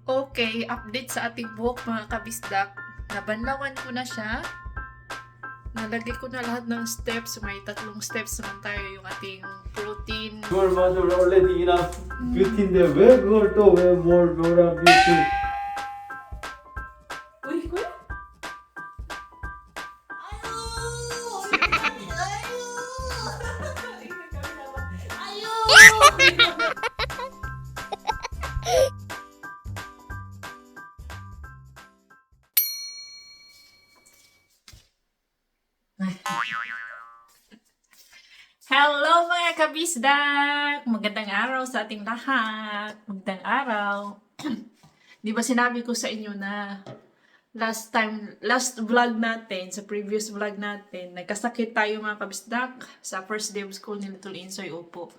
Okay, update sa ating buhok mga kabisdak. Nabanlawan ko na siya. Nalagay ko na lahat ng steps. May 3 steps naman tayo. Yung ating protein. 그걸 만들면 원래 니나 뷰티인데 왜 그걸 또 왜 뭘 노란 뷰티? Uy, kuya! Hello mga kabisdak! Magandang araw sa ating lahat. Magandang araw. Di ba sinabi ko sa inyo na last vlog natin, sa previous vlog natin, nagkasakit tayo mga kabisdak sa first day of school ni Little Insoy Upo.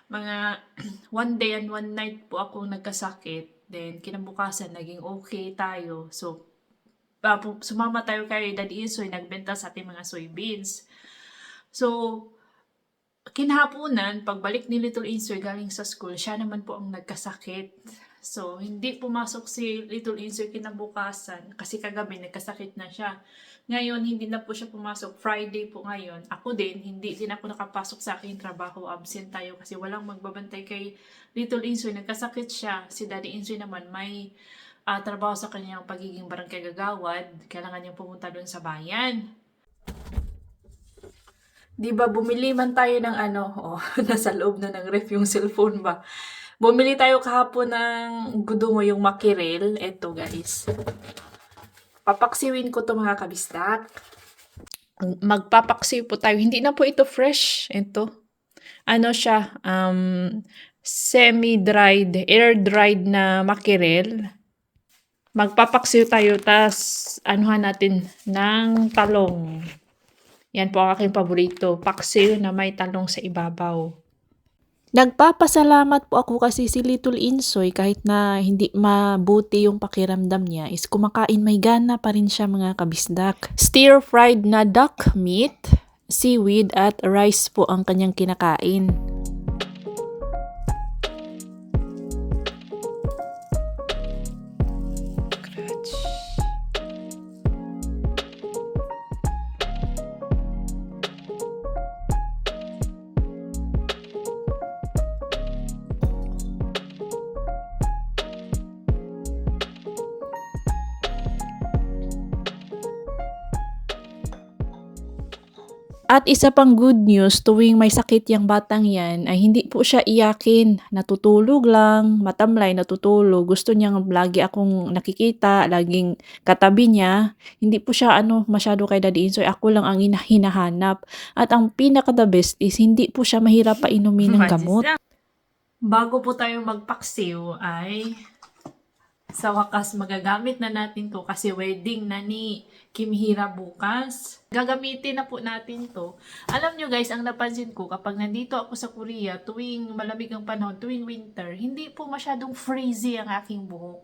Mga 1 day and 1 night po ako nagkasakit. Then kinabukasan naging okay tayo. So sumama tayo kay Daddy Insoy, nagbenta sa ating mga soybeans. So kinahaponan, pagbalik ni Little Insoy galing sa school, siya naman po ang nagkasakit. So, hindi pumasok si Little Insoy kinabukasan kasi kagabi nagkasakit na siya. Ngayon, hindi na po siya pumasok. Friday po ngayon. Ako din, hindi din ako nakapasok sa aking trabaho. Absent tayo kasi walang magbabantay kay Little Insoy. Nagkasakit siya. Si Daddy Insoy naman may trabaho sa kanyang pagiging barangay gagawad. Kailangan niyang pumunta doon sa bayan. Di ba bumili man tayo ng nasa loob na ng ref yung cellphone ba? Bumili tayo kahapon ng gudungo, yung makirel. Eto guys. Papaksiwin ko to mga kabistak. Magpapaksiw po tayo. Hindi na po ito fresh. Ito. Ano siya? Semi-dried, air-dried na makirel. Magpapaksiw tayo. Tas anuhan natin ng talong. Yan po ang aking paborito. Paksiw na may talong sa ibabaw. Nagpapasalamat po ako kasi si Little Insoy kahit na hindi mabuti yung pakiramdam niya is kumakain, may gana pa rin siya mga kabisdak. Stir-fried na duck meat, seaweed at rice po ang kanyang kinakain. At isa pang good news, tuwing may sakit yung batang yan, ay hindi po siya iyakin. Natutulog lang, matamlay, natutulog. Gusto niyang lagi akong nakikita, laging katabi niya. Hindi po siya masyado kay Daddy Insoy. Ako lang ang hinahanap. At ang pinaka-the best is hindi po siya mahirap pa inumin ng gamot. Bago po tayo magpaksiw ay sa wakas magagamit na natin to kasi wedding na ni Kim Hira bukas. Gagamitin na po natin to. Alam nyo guys, ang napansin ko kapag nandito ako sa Korea, tuwing malamig ang panahon, tuwing winter, hindi po masyadong frizzy ang aking buhok.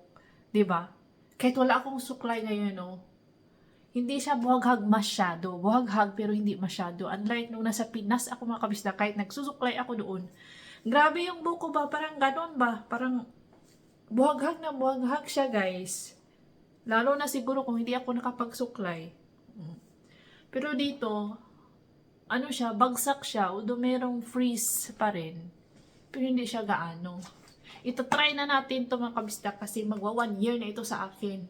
'Di ba? Kahit wala akong suklay ngayon, no? Hindi siya buhaghag masyado. Buhaghag pero hindi masyado. Unlike nung nasa Pinas ako mga kabisda, kahit nagsusuklay ako doon, grabe yung buko ba? Parang ganon ba? Parang buhaghag na buhaghag siya guys. Lalo na siguro kung hindi ako nakapagsuklay. Pero dito, siya, bagsak siya. Although merong freeze pa rin. Pero hindi siya gaano. Ito try na natin to mga kabisda kasi magwa 1 year na ito sa akin.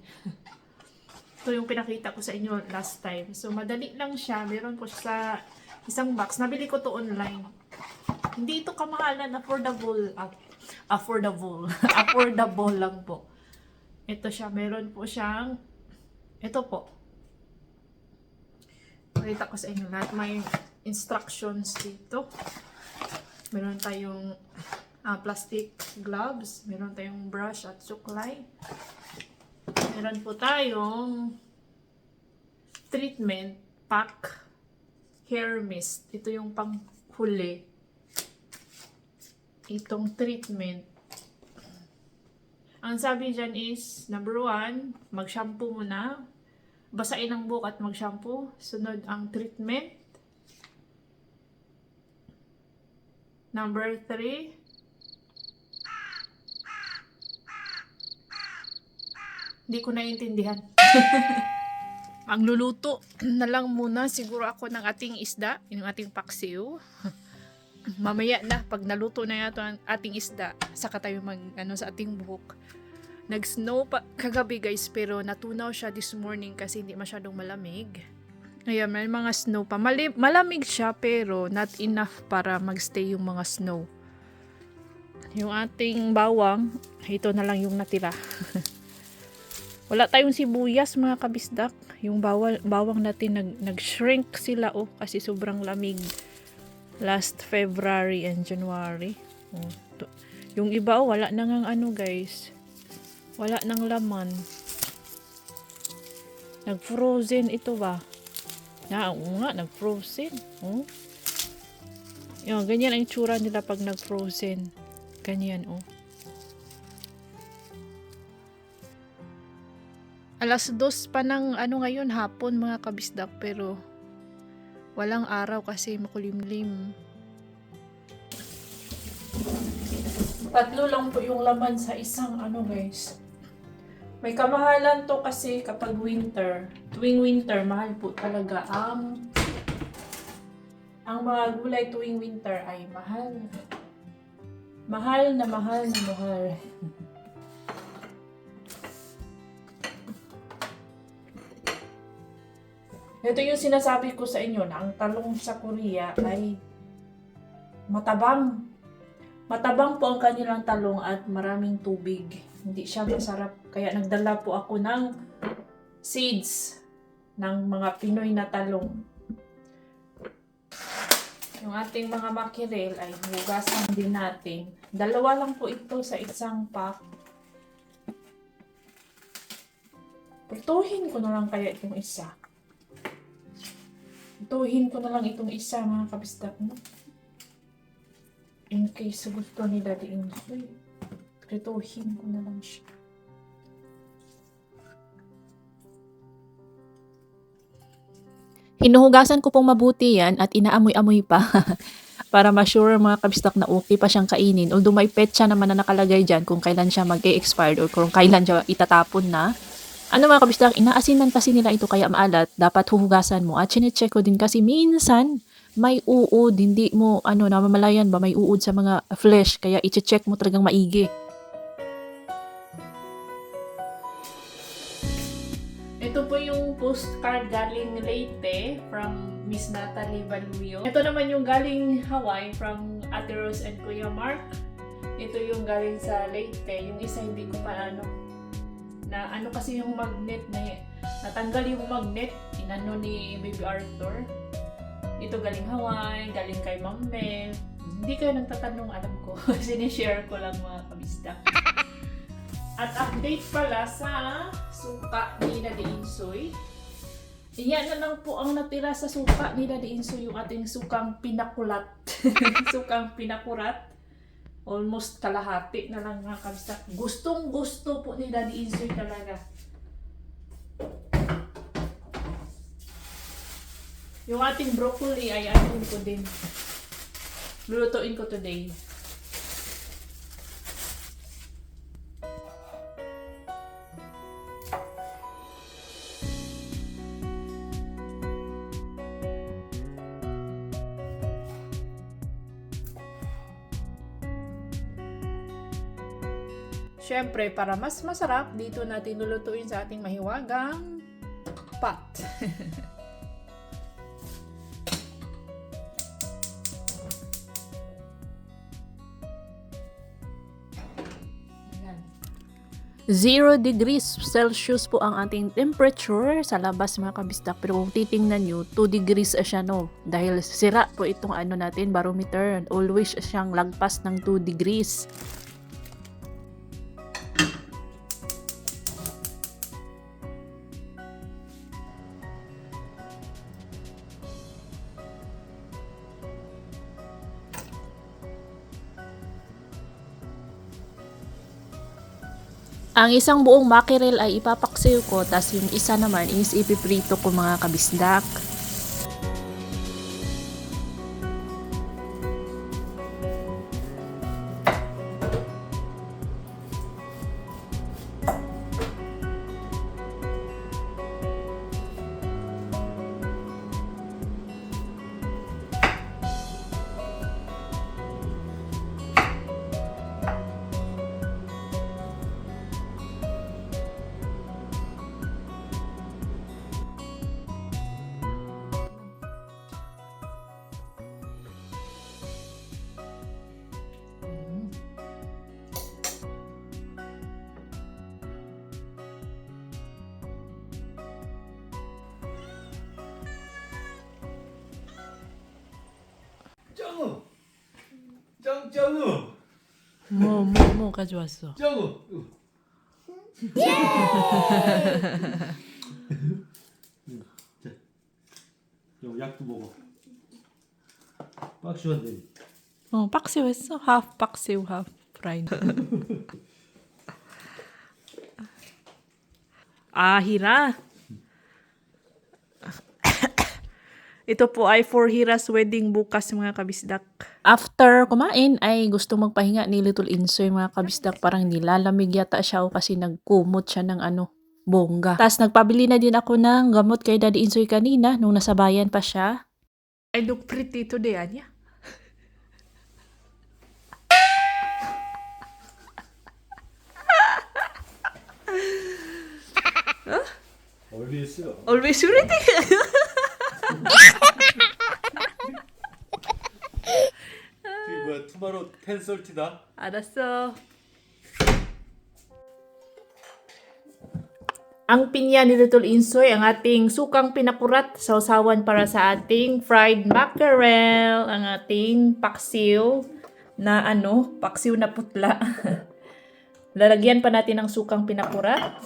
Ito yung pinakita ko sa inyo last time. So madali lang siya. Meron po siya sa isang box. Nabili ko to online. Hindi ito kamahalan, affordable. Affordable lang po. Ito siya, meron po siyang, ito po. Pakita ko sa inyo lahat. May instructions dito. Meron tayong plastic gloves. Meron tayong brush at suklay. Meron po tayong treatment pack hair mist. Ito yung panghuli. Itong treatment. Ang sabi dyan is, number 1, mag-shampoo muna. Basain ang buhok at mag-shampoo. Sunod ang treatment. Number 3, Hindi ko naiintindihan. Ang luluto na lang muna siguro ako ng ating isda, yung ating paksiw. Mamaya na, pag naluto na yato ang ating isda, saka tayo sa ating buhok. Nag-snow pa kagabi guys, pero natunaw siya this morning kasi hindi masyadong malamig. Ayan, may mga snow pa. Malamig siya pero not enough para magstay yung mga snow. Yung ating bawang, ito na lang yung natira. Wala tayong sibuyas mga kabisdak. Yung bawang natin nag-shrink sila kasi sobrang lamig. Last February and January. Yung iba wala na ngang guys. Wala nang laman. Nag-frozen ito ba? Nag-frozen. Yung ganyan ang itsura nila pag nag-frozen. Ganyan Alas 2 pa ng ngayon hapon mga kabisdak, pero walang araw kasi makulimlim. 3 lang po yung laman sa isang guys. May kamahalan to kasi kapag winter. Tuwing winter, mahal po talaga ang mga gulay tuwing winter ay mahal. Mahal na mahal na mahal. Ito yung sinasabi ko sa inyo na ang talong sa Korea ay matabang. Matabang po ang kanilang talong at maraming tubig. Hindi siya masarap. Kaya nagdala po ako ng seeds ng mga Pinoy na talong. Yung ating mga makirel ay hugasan din natin. 2 lang po ito sa isang pack. Prituhin ko na lang kaya itong isa. Prituhin ko na lang itong isa mga kabisdak mo. In case gusto nila diin ko, prituhin ko na lang siya. Hinuhugasan ko pong mabuti yan at inaamoy-amoy pa para ma-sure mga kabistak na okay pa siyang kainin. Although may petsa naman na nakalagay dyan kung kailan siya mag-e-expired or kung kailan siya itatapon na. Mga kabistak, inaasinan kasi nila ito kaya maalat. Dapat huhugasan mo. At sinecheck ko din kasi minsan may uod. Hindi mo, namamalayan ba may uod sa mga flesh. Kaya i-check mo talagang maigi. Ito po yung postcard galing Leyte from Miss Natalie Baluyo. Ito naman yung galing Hawaii from Ate Rose and Kuya Mark. Ito yung galing sa Leyte. Yung isa hindi ko pa kasi yung magnet na natanggal yung magnet. Inano ni Baby Arthur. Ito galing Hawaii, galing kay Ma'am Mel. Hindi kayo nagtatanong, alam ko. Sinishare ko lang mga kabisdak. At update pala sa suka ni Daddy Insoy. Iyan na lang po ang natira sa suka ni Daddy Insoy, yung ating sukang pinakulat. Sukang pinakurat. Almost kalahati na lang mga kabisdak. Gustong gusto po ni Daddy Insoy talaga. Yung ating broccoli ay anuin ko din. Lulutuin ko today. Siyempre, para mas masarap, dito natin lulutuin sa ating mahiwagang pot. Ayan. 0 degrees Celsius po ang ating temperature sa labas mga kabistak. Pero kung titingnan nyo, 2 degrees siya Dahil sira po itong natin, barometer. Always siyang lagpas ng 2 degrees. Ang isang buong mackerel ay ipapaksiw ko, tas yung isa naman is ipiprito ko mga kabisdak. 뭐 가져왔어? 저거. 자, 요 약도 먹어. 박시원데. 박새우 했어? half 박새우, half fried. Hira. Ito po ay for Hira's wedding bukas mga kabisdak. After kumain ay gusto magpahinga ni Little Insoy mga kabisdak. Parang nilalamig yata siya o kasi nagkumot siya ng bongga. Tapos nagpabili na din ako ng gamot kay Daddy Insoy kanina nung nasa bayan pa siya. I look pretty today, Anya. Always. Always pretty. 저기 뭐야? 투마로 10:30다. 알았어. Ang pinya ni Little Insoy, ang ating sukang pinakurat, sausawan para sa ating fried mackerel, ang ating paksiw na paksiw na putla. Lalagyan pa natin ng sukang pinakurat.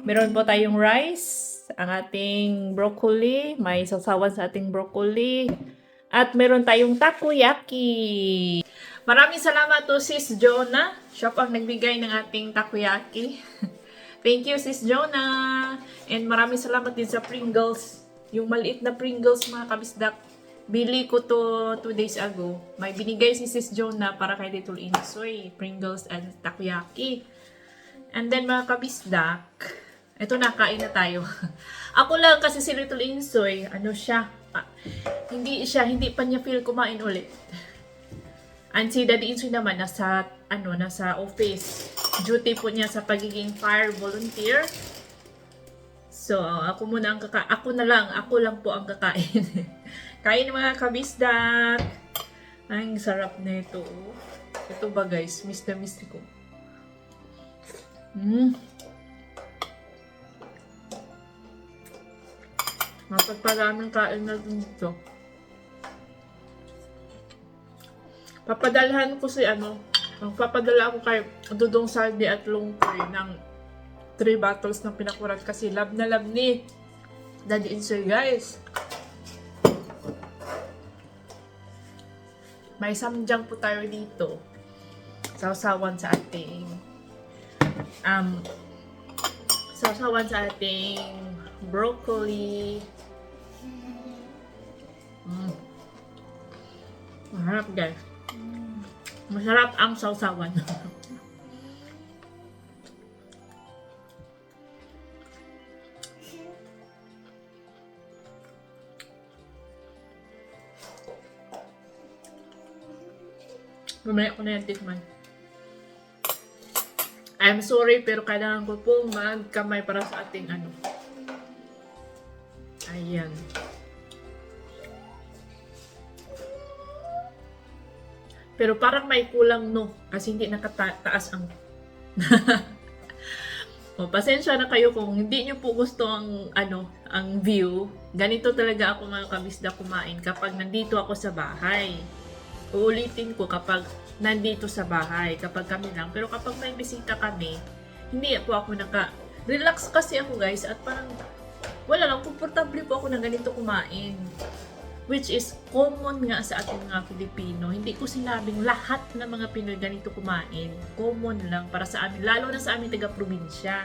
Meron po tayong rice, ang ating broccoli, may sausawan sa ating broccoli, at meron tayong takoyaki. Maraming salamat to Sis Jonah. Siya po ang nagbigay ng ating takoyaki. Thank you, Sis Jonah. And maraming salamat din sa Pringles. Yung maliit na Pringles, mga kabisdak. Bili ko to 2 days ago. May binigay si Sis Jonah para kay Little Insoy. Pringles and takoyaki. And then, mga kabisdak, ito na, kain na tayo. Ako lang kasi si Little Insoy, hindi pa niya feel kumain ulit. And si Daddy Insoy naman, nasa office. Duty po niya sa pagiging fire volunteer. So, ako lang po ang kakain. Kain mga kabisdak. Ang sarap na ito. Ito ba guys, miss na miss ko. Mapagparaming kain na dito. Papadalhan ko papadala ako kay Dudong Saldi at Lungkoy ng 3 bottles ng pinakurat kasi love na love ni Daddy Insoy, guys. May samjang po tayo dito. Sausawan sa ating broccoli. Masarap, guys. Masarap ang sausawan. Mamaya ko na yan tikman. I'm sorry pero kailangan ko pong magkamay para sa ating Ayan. Pero parang may kulang kasi hindi nakataas ang pasensya na kayo kung hindi nyo po gusto ang view. Ganito talaga ako mga kabisda kumain kapag nandito ako sa bahay. Uulitin ko kapag nandito sa bahay, kapag kami lang. Pero kapag may bisita kami, hindi po ako relax kasi ako guys at parang wala lang, komportable po ako na ganito kumain. Which is common nga sa ating mga Pilipino. Hindi ko sinabing lahat ng mga Pinoy ganito kumain. Common lang para sa amin, lalo na sa amin taga-probinsya.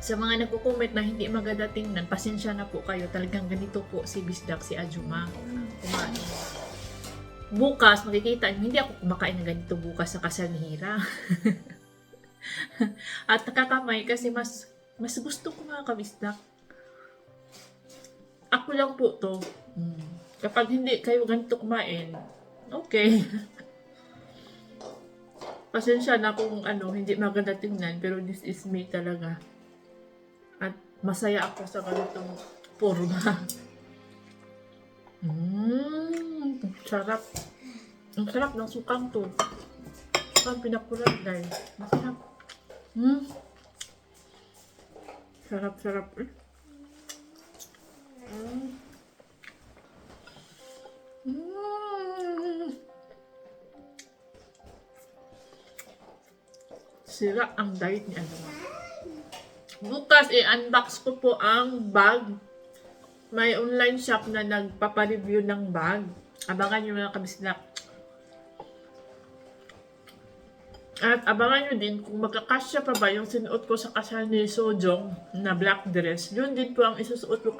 Sa mga nagko-comment na hindi maganda tingnan, pasensya na po kayo. Talagang ganito po si Bisdak, si Ajuma kumain. Bukas, makikita nyo, hindi ako kumakain ng ganito bukas sa kasal ni Hira. At nakakamay kasi mas gusto ko mga kabisdak. Ako lang po to. Kapag hindi kayo ganito kumain, okay. Pasensya na kung hindi maganda tingnan, pero this is me talaga. At masaya ako sa ganitong forma. Sarap. Ang sarap ng sukang to. Sukang pinakurat guys. Masarap. Sarap. Sira ang diet ni ano. Bukas i-unbox ko po ang bag. May online shop na nagpapareview ng bag. Abangan nyo mga kabisdak. At abangan nyo din kung magkakasya pa ba yung sinuot ko sa kasal ni Sojong na black dress. Yun din po ang isusuot ko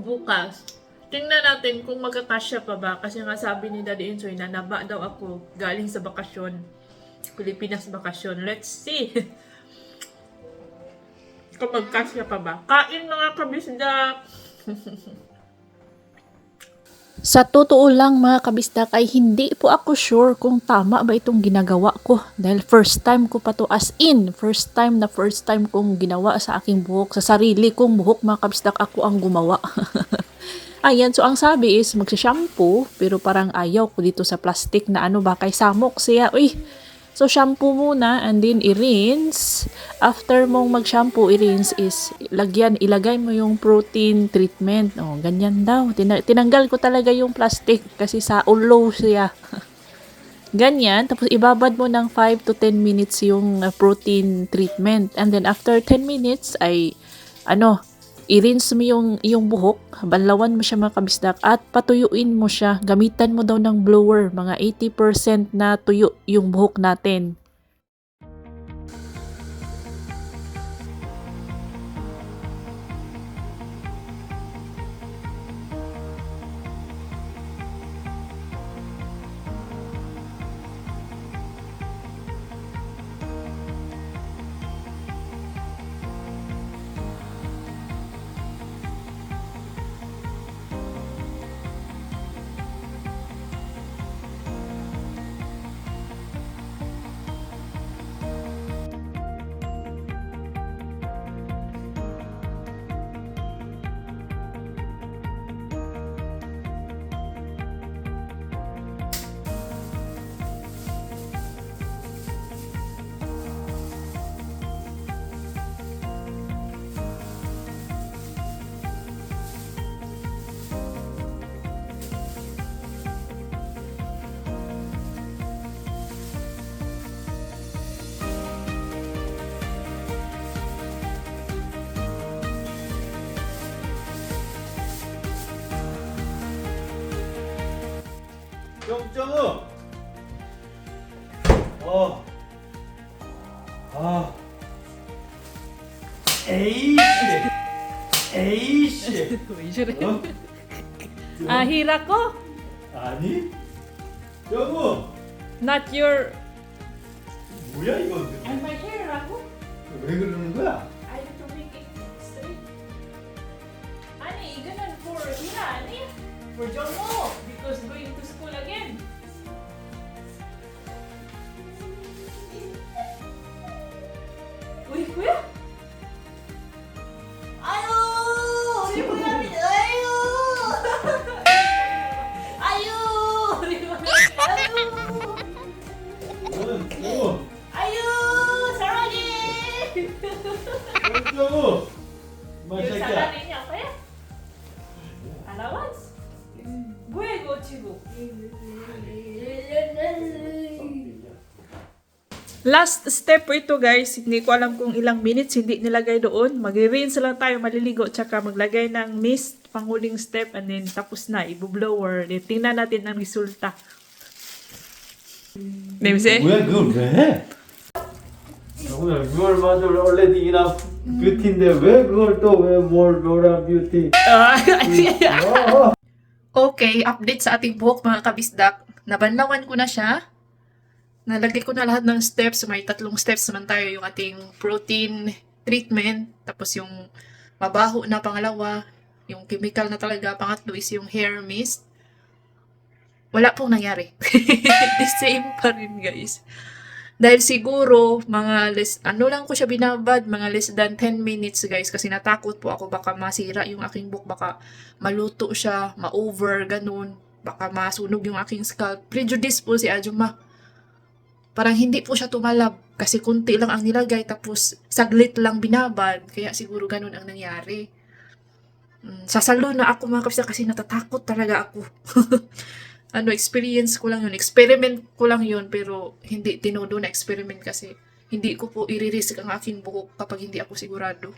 bukas. Tingnan natin kung magkakasya pa ba. Kasi nga sabi ni Daddy Insoy na naba daw ako galing sa bakasyon. Pilipinas bakasyon. Let's see. Kung magkasya pa ba. Kain mga kabisdak. Sa totoo lang mga kabisdak ay hindi po ako sure kung tama ba itong ginagawa ko. Dahil first time ko pa to, as in, first time kong ginawa sa aking buhok. Sa sarili kong buhok mga kabisdak, ako ang gumawa. Ayan, so ang sabi is magsha-shampoo, pero parang ayaw ko dito sa plastic na ano ba, kay samok siya. Uy, so shampoo muna and then i-rinse. After mong mag-shampoo, i-rinse is ilagay mo yung protein treatment. Oh, ganyan daw. Tinanggal ko talaga yung plastic kasi sa ulo siya. Ganyan, tapos ibabad mo ng 5 to 10 minutes yung protein treatment. And then after 10 minutes ay i-rinse mo yung buhok, banlawan mo siya mga kabisdak at patuyuin mo siya. Gamitan mo daw ng blower, mga 80% na tuyo yung buhok natin. 정정우! 에이씨! 왜 저래? 어? Ah, hira ko? 아니? 정우! Not your... 뭐야 이거? And my hair, ako? 왜 그러는 거야? I have to make it straight. Ani, ganun for hira, ani? For Jomo, because going to school again. Uy, kuya? 아유, 우리 고양이, 아유, 아유, 우리 고양이, 정우! 아유, 사랑해. 정우! Yung 마샤키야. sarili niya, kuya? Allowance? Buego, chigo. Last step po ito guys, hindi ko alam kung ilang minutes hindi nilagay doon. Mag-rinse lang tayo, maliligo, tsaka maglagay ng mist, panghuling step, and then tapos na, i-blower. Tingnan natin ang resulta. 냄새? 왜 그걸 왜 해? 정우야 6월 맞아 already enough 뷰티인데 왜 그걸 또 왜 more 뷰티? Okay, update sa ating buhok mga kabisdak. Nabanlawan ko na siya. Nalagay ko na lahat ng steps. May 3 steps naman tayo. Yung ating protein treatment. Tapos yung mabaho na pangalawa. Yung chemical na talaga. Pangatlo is yung hair mist. Wala pong nangyari. The same pa rin guys. Dahil siguro, mga ano lang ko siya binabad, mga less than 10 minutes guys. Kasi natakot po ako baka masira yung aking buhok. Baka maluto siya, ma-over, ganun. Baka masunog yung aking scalp. Prejudice po si Ajuma. Parang hindi po siya tumalab. Kasi kunti lang ang nilagay. Tapos saglit lang binabad. Kaya siguro ganun ang nangyari. Sasalo na ako mga kapisa kasi natatakot talaga ako. Experience ko lang yun. Experiment ko lang yun, pero hindi tinodo na experiment kasi Hindi ko po i-risk ang aking buhok kapag hindi ako sigurado.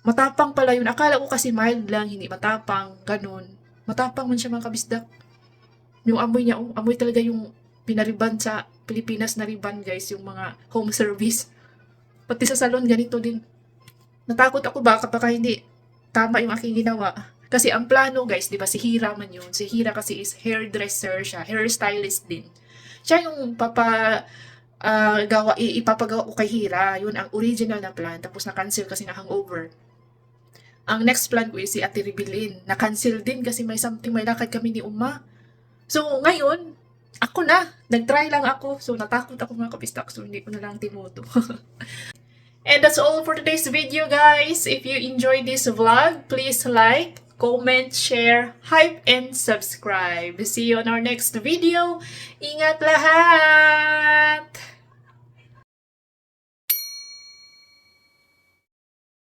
Matapang pala yun. Akala ko kasi mild lang, hindi matapang, ganun. Matapang man siya mga kabisdak. Yung amoy niya, amoy talaga yung pinariban sa Pilipinas na riban, guys, yung mga home service. Pati sa salon, ganito din. Natakot ako baka hindi tama yung aking ginawa. Kasi ang plano, guys, di ba, si Hira man yun. Si Hira kasi is hairdresser siya, hairstylist din. Siya yung ipapagawa ko kay Hira. Yun ang original na plan. Tapos na-cancel kasi na hangover. Ang next plan ko is si Ate Ribilin. Na-cancel din kasi may lakad kami ni Uma. So, ngayon, ako na. Nag-try lang ako. So, natakot ako mga kabistak. So, hindi ko na lang tinuto. And that's all for today's video, guys. If you enjoyed this vlog, please like, comment, share, hype, and subscribe. See you on our next video. Ingat lahat!